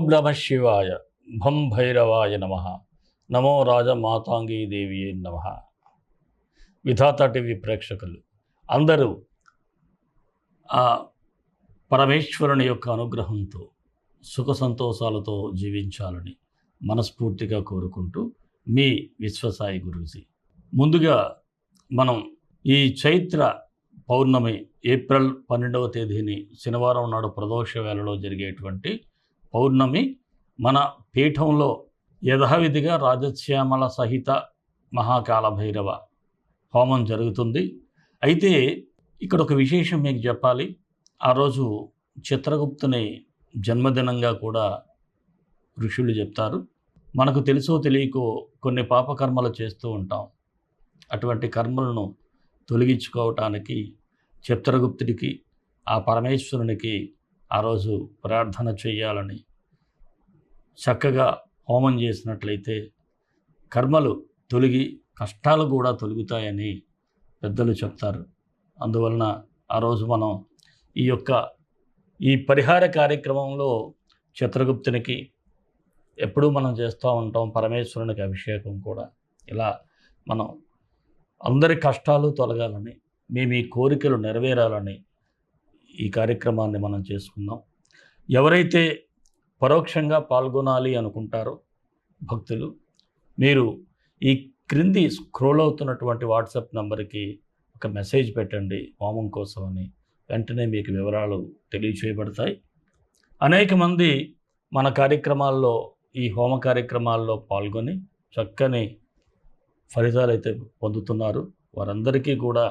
ఓం నమ శివాయ. భం భైరవాయ నమ. నమో రాజమాతాంగీ దేవి నమ. విధాత టీవీ ప్రేక్షకులు అందరూ ఆ పరమేశ్వరుని యొక్క అనుగ్రహంతో సుఖ సంతోషాలతో జీవించాలని మనస్ఫూర్తిగా కోరుకుంటూ మీ విశ్వసాయి గురూజీ. ముందుగా మనం ఈ చైత్ర పౌర్ణమి ఏప్రిల్ 12వ తేదీని శనివారం నాడు ప్రదోష వేళలో జరిగేటువంటి పౌర్ణమి మన పీఠంలో యథావిధిగా రాజశ్యామల సహిత మహాకాల భైరవ హోమం జరుగుతుంది. అయితే ఇక్కడ ఒక విశేషం మీకు చెప్పాలి. ఆ రోజు చిత్రగుప్తుని జన్మదినంగా కూడా ఋషులు చెప్తారు. మనకు తెలుసో తెలియకో కొన్ని పాపకర్మలు చేస్తూ ఉంటాం. అటువంటి కర్మలను తొలగించుకోవటానికి చిత్రగుప్తుడికి ఆ పరమేశ్వరునికి ఆ రోజు ప్రార్థన చేయాలని చక్కగా హోమం చేసినట్లయితే కర్మలు తొలగి కష్టాలు కూడా తొలగుతాయని పెద్దలు చెప్తారు. అందువలన ఆ రోజు మనం ఈ పరిహార కార్యక్రమంలో చిత్రగుప్తునికి ఎప్పుడూ మనం చేస్తూ ఉంటాం. పరమేశ్వరునికి అభిషేకం కూడా ఇలా మనం అందరి కష్టాలు తొలగాలని మీ కోరికలు నెరవేరాలని ఈ కార్యక్రమాన్ని మనం చేసుకుందాం. ఎవరైతే పరోక్షంగా పాల్గొనాలి అనుకుంటారో భక్తులు, మీరు ఈ క్రింది స్క్రోల్ అవుతున్నటువంటి వాట్సాప్ నంబర్కి ఒక మెసేజ్ పెట్టండి హోమం కోసమని. వెంటనే మీకు వివరాలు తెలియచేయబడతాయి. అనేక మంది మన కార్యక్రమాల్లో ఈ హోమ కార్యక్రమాల్లో పాల్గొని చక్కని ఫలితాలు అయితే పొందుతున్నారు. వారందరికీ కూడా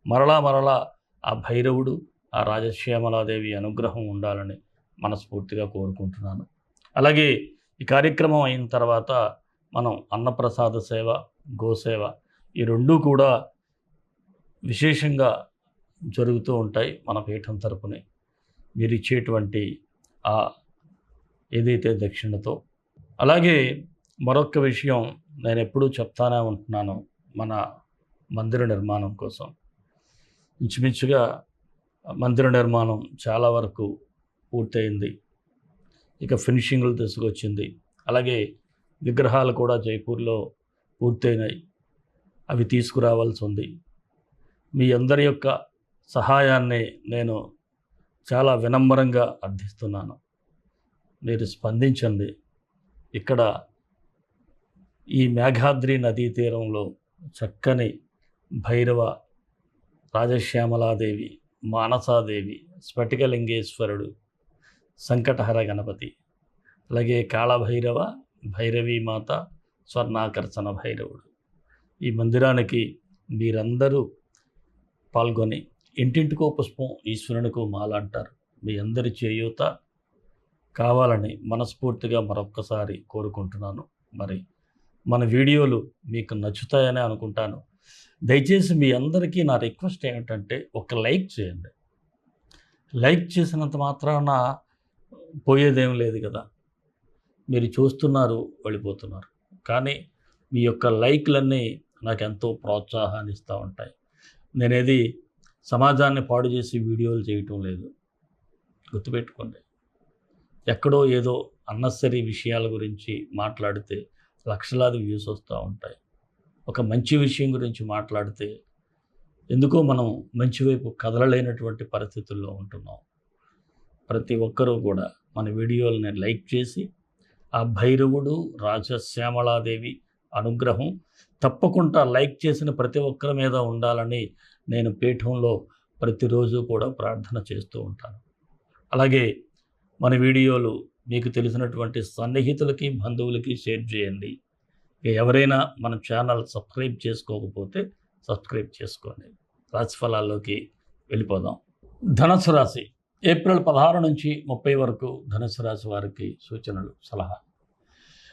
మరలా ఆ భైరవుడు, ఆ రాజశ్యామలాదేవి అనుగ్రహం ఉండాలని మనస్ఫూర్తిగా కోరుకుంటున్నాను. అలాగే ఈ కార్యక్రమం అయిన తర్వాత మనం అన్నప్రసాద సేవ, గోసేవ ఈ రెండూ కూడా విశేషంగా జరుగుతూ ఉంటాయి మన పీఠం తరపునే. మీరు ఇచ్చేటువంటి ఆ ఏదైతే దక్షిణతో. అలాగే మరొక విషయం నేను ఎప్పుడూ చెప్తానే ఉంటున్నాను, మన మందిర నిర్మాణం కోసం. ఇంచుమించుగా మందిర నిర్మాణం చాలా వరకు పూర్తయింది. ఇక ఫినిషింగ్లు తీసుకొచ్చింది. అలాగే విగ్రహాలు కూడా జైపూర్లో పూర్తయినాయి. అవి తీసుకురావాల్సి ఉంది. మీ అందరి యొక్క సహాయాన్ని నేను చాలా వినమ్రంగా అర్థిస్తున్నాను. మీరు స్పందించండి. ఇక్కడ ఈ మేఘాద్రి నదీ తీరంలో చక్కని భైరవ, రాజశ్యామలాదేవి, మానసాదేవి, స్ఫటికలింగేశ్వరుడు, సంకటహర గణపతి, అలాగే కాళభైరవ, భైరవీమాత, స్వర్ణాకర్షణ భైరవుడు. ఈ మందిరానికి మీరందరూ పాల్గొని ఇంటింటికో పుష్పం ఈశ్వరునికో మాల అంటారు. మీ అందరి చేయూత కావాలని మనస్ఫూర్తిగా మరొక్కసారి కోరుకుంటున్నాను. మరి మన వీడియోలు మీకు నచ్చుతాయని అనుకుంటాను. దయచేసి మీ అందరికీ నా రిక్వెస్ట్ ఏమిటంటే ఒక లైక్ చేయండి. లైక్ చేసినంత మాత్రాన పోయేదేం లేదు కదా. మీరు చూస్తున్నారు, వెళ్ళిపోతున్నారు. కానీ మీ యొక్క లైక్లన్నీ నాకు ఎంతో ప్రోత్సాహాన్ని ఇస్తూ ఉంటాయి. నేనేది సమాజాన్ని పాడు చేసి వీడియోలు చేయటం లేదు, గుర్తుపెట్టుకోండి. ఎక్కడో ఏదో అన్నెసరీ విషయాల గురించి మాట్లాడితే లక్షలాది వ్యూస్ వస్తూ ఉంటాయి. ఒక మంచి విషయం గురించి మాట్లాడితే ఎందుకో మనం మంచి వైపు కదలలేనటువంటి పరిస్థితుల్లో ఉంటున్నాం. ప్రతి ఒక్కరూ కూడా మన వీడియోలని లైక్ చేసి ఆ భైరవుడు, రాజశ్యామలాదేవి అనుగ్రహం తప్పకుండా లైక్ చేసిన ప్రతి ఒక్కరి మీద ఉండాలని నేను పీఠంలో ప్రతిరోజు కూడా ప్రార్థన చేస్తూ ఉంటాను. అలాగే మన వీడియోలు మీకు తెలిసినటువంటి సన్నిహితులకి, బంధువులకి షేర్ చేయండి. ఎవరైనా మన ఛానల్ సబ్స్క్రైబ్ చేసుకోకపోతే సబ్స్క్రైబ్ చేసుకోండి. రాశిఫలాల్లోకి వెళ్ళిపోదాం. ధనుస్సు రాశి ఏప్రిల్ 16 నుంచి 30 వరకు ధనుస్సు రాశి వారికి సూచనలు, సలహా.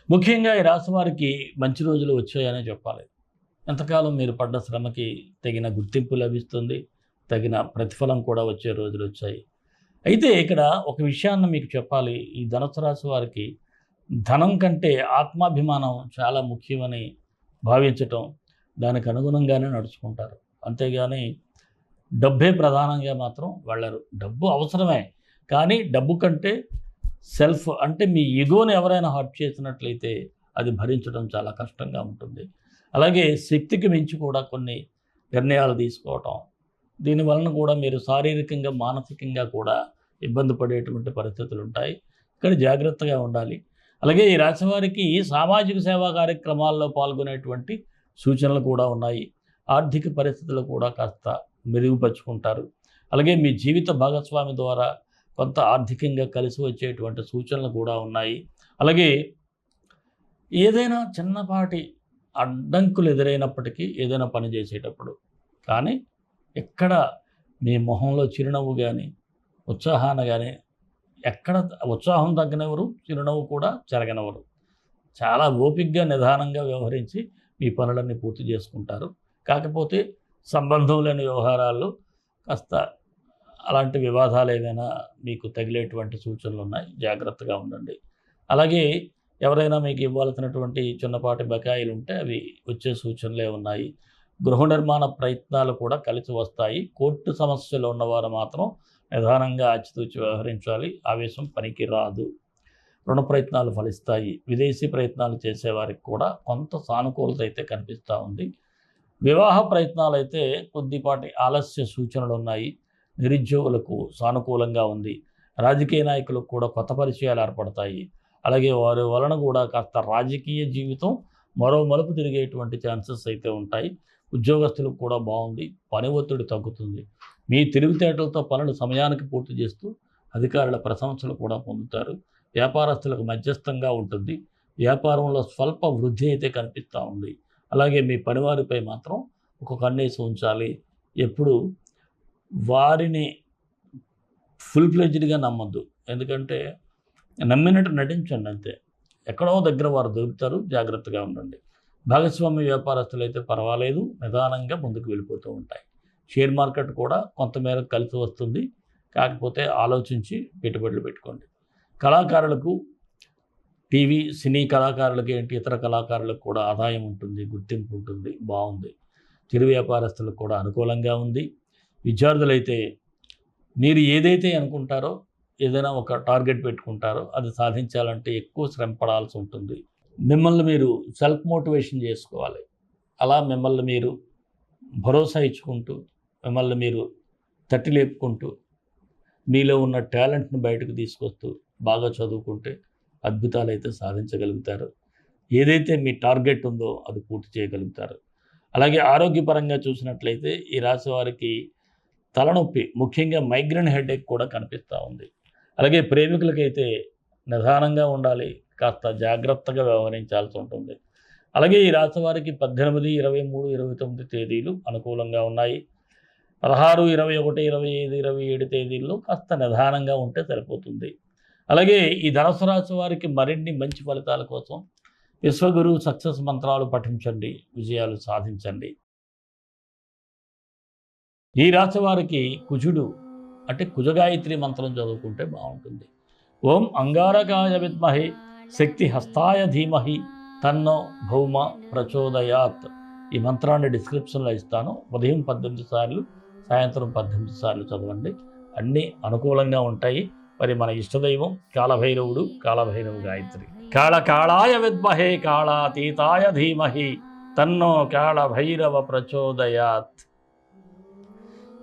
ముఖ్యంగా ఈ రాశి వారికి మంచి రోజులు వచ్చాయనే చెప్పాలి. ఎంతకాలం మీరు పడ్డ శ్రమకి తగిన గుర్తింపు లభిస్తుంది, తగిన ప్రతిఫలం కూడా వచ్చే రోజులు వచ్చాయి. అయితే ఇక్కడ ఒక విషయాన్ని మీకు చెప్పాలి. ఈ ధనుస్సు రాశి వారికి ధనం కంటే ఆత్మాభిమానం చాలా ముఖ్యమని భావించటం, దానికి అనుగుణంగానే నడుచుకుంటారు. అంతేగాని డబ్బే ప్రధానంగా మాత్రం వెళ్ళరు. డబ్బు అవసరమే, కానీ డబ్బు కంటే సెల్ఫ్ అంటే మీ ఈగోని ఎవరైనా హర్ట్ చేసినట్లయితే అది భరించడం చాలా కష్టంగా ఉంటుంది. అలాగే శక్తికి మించి కూడా కొన్ని నిర్ణయాలు తీసుకోవటం, దీనివలన కూడా మీరు శారీరకంగా మానసికంగా కూడా ఇబ్బంది పడేటువంటి పరిస్థితులు ఉంటాయి. కానీ జాగ్రత్తగా ఉండాలి. అలాగే ఈ రాశివారికి సామాజిక సేవా కార్యక్రమాల్లో పాల్గొనేటువంటి సూచనలు కూడా ఉన్నాయి. ఆర్థిక పరిస్థితులు కూడా కాస్త మెరుగుపరుచుకుంటారు. అలాగే మీ జీవిత భాగస్వామి ద్వారా కొంత ఆర్థికంగా కలిసి వచ్చేటువంటి సూచనలు కూడా ఉన్నాయి. అలాగే ఏదైనా చిన్నపాటి అడ్డంకులు ఎదురైనప్పటికీ ఏదైనా పని చేసేటప్పుడు కానీ ఎక్కడ మీ మొహంలో చిరునవ్వు కానీ ఉత్సాహాన్ని కానీ ఎక్కడ ఉత్సాహం తగ్గనివ్వరు, చిరునవ్వు కూడా చెరగనివ్వరు. చాలా ఓపికగా నిదానంగా వ్యవహరించి మీ పనులన్నీ పూర్తి చేసుకుంటారు. కాకపోతే సంబంధం లేని వ్యవహారాల్లో కాస్త అలాంటి వివాదాలు ఏవైనా మీకు తగిలేటువంటి సూచనలు ఉన్నాయి, జాగ్రత్తగా ఉండండి. అలాగే ఎవరైనా మీకు ఇవ్వాల్సినటువంటి చిన్నపాటి బకాయిలు ఉంటే అవి వచ్చే సూచనలే ఉన్నాయి. గృహ నిర్మాణ ప్రయత్నాలు కూడా కలిసి వస్తాయి. కోర్టు సమస్యలు ఉన్నవారు మాత్రం నిదానంగా ఆచితూచి వ్యవహరించాలి. ఆవేశం పనికి రాదు. రుణ ప్రయత్నాలు ఫలిస్తాయి. విదేశీ ప్రయత్నాలు చేసేవారికి కూడా కొంత సానుకూలత అయితే కనిపిస్తూ ఉంది. వివాహ ప్రయత్నాలు అయితే కొద్దిపాటి ఆలస్య సూచనలు ఉన్నాయి. నిరుద్యోగులకు సానుకూలంగా ఉంది. రాజకీయ నాయకులకు కూడా కొత్త పరిచయాలు ఏర్పడతాయి. అలాగే వారి వలన కూడా కాస్త రాజకీయ జీవితం మరో మలుపు తిరిగేటువంటి ఛాన్సెస్ అయితే ఉంటాయి. ఉద్యోగస్తులకు కూడా బాగుంది. పని ఒత్తిడి తగ్గుతుంది. మీ తెలివితేటలతో పనులు సమయానికి పూర్తి చేస్తూ అధికారుల ప్రశంసలు కూడా పొందుతారు. వ్యాపారస్తులకు మధ్యస్థంగా ఉంటుంది. వ్యాపారంలో స్వల్ప వృద్ధి అయితే కనిపిస్తూ ఉంది. అలాగే మీ పనివారిపై మాత్రం ఒక కన్నేసి ఉంచాలి. ఎప్పుడు వారిని ఫుల్ ఫ్లెడ్జ్డ్గా నమ్మద్దు. ఎందుకంటే నమ్మినట్టు నటించండి అంతే. ఎక్కడో దగ్గర వారు దొరుకుతారు, జాగ్రత్తగా ఉండండి. భాగస్వామ్య వ్యాపారస్తులు అయితే పర్వాలేదు, నిదానంగా ముందుకు వెళ్ళిపోతూ ఉంటాయి. షేర్ మార్కెట్ కూడా కొంతమేర కలిసి వస్తుంది. కాకపోతే ఆలోచించి పెట్టుబడులు పెట్టుకోండి. కళాకారులకు టీవీ సినీ కళాకారులకి ఏంటి ఇతర కళాకారులకు కూడా ఆదాయం ఉంటుంది, గుర్తింపు ఉంటుంది, బాగుంది. చిరు వ్యాపారస్తులకు కూడా అనుకూలంగా ఉంది. విద్యార్థులైతే మీరు ఏదైతే అనుకుంటారో ఏదైనా ఒక టార్గెట్ పెట్టుకుంటారో అది సాధించాలంటే ఎక్కువ శ్రమ పడాల్సి ఉంటుంది. మిమ్మల్ని మీరు సెల్ఫ్ మోటివేషన్ చేసుకోవాలి. అలా మిమ్మల్ని మీరు భరోసా ఇచ్చుకుంటూ మిమ్మల్ని మీరు తట్టి లేపుకుంటూ మీలో ఉన్న టాలెంట్ని బయటకు తీసుకొస్తూ బాగా చదువుకుంటే అద్భుతాలు అయితే సాధించగలుగుతారు. ఏదైతే మీ టార్గెట్ ఉందో అది పూర్తి చేయగలుగుతారు. అలాగే ఆరోగ్యపరంగా చూసినట్లయితే ఈ రాశి వారికి తలనొప్పి, ముఖ్యంగా మైగ్రేన్ హెడేక్ కూడా కనిపిస్తూ ఉంది. అలాగే ప్రేమికులకైతే నిదానంగా ఉండాలి, కాస్త జాగ్రత్తగా వ్యవహరించాల్సి ఉంటుంది. అలాగే ఈ రాశి వారికి 18, 23, 29 తేదీలు అనుకూలంగా ఉన్నాయి. 16, 21, 25, 27 తేదీల్లో కాస్త నిదానంగా ఉంటే సరిపోతుంది. అలాగే ఈ ధనుసు రాశి వారికి మరిన్ని మంచి ఫలితాల కోసం విశ్వగురు సక్సెస్ మంత్రాలు పఠించండి, విజయాలు సాధించండి. ఈ రాశి వారికి కుజుడు అంటే కుజగాయత్రి మంత్రం చదువుకుంటే బాగుంటుంది. ఓం అంగారకాయ విద్మహే శక్తి హస్తాయ ధీమహి తన్నో భౌమ ప్రచోదయాత్. ఈ మంత్రాన్ని డిస్క్రిప్షన్లో ఇస్తాను. ఉదయం 18 సార్లు, సాయంత్రం 18 సార్లు చదవండి. అన్నీ అనుకూలంగా ఉంటాయి. మరి మన ఇష్టదైవం కాళభైరవుడు, కాళభైరవ గాయత్రి. కాళకాళాయ విద్మహే కాళాతీతాయ ధీమహి తన్నో కాళభైరవ ప్రచోదయాత్.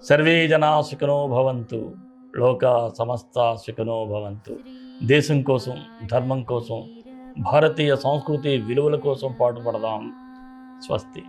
సర్వే జనా సుఖినో భవంతు, లోకా సమస్తా సుఖినో భవంతు. దేశం కోసం, ధర్మం కోసం, భారతీయ సంస్కృతి విలువల కోసం పాటుపడదాం. స్వస్తి.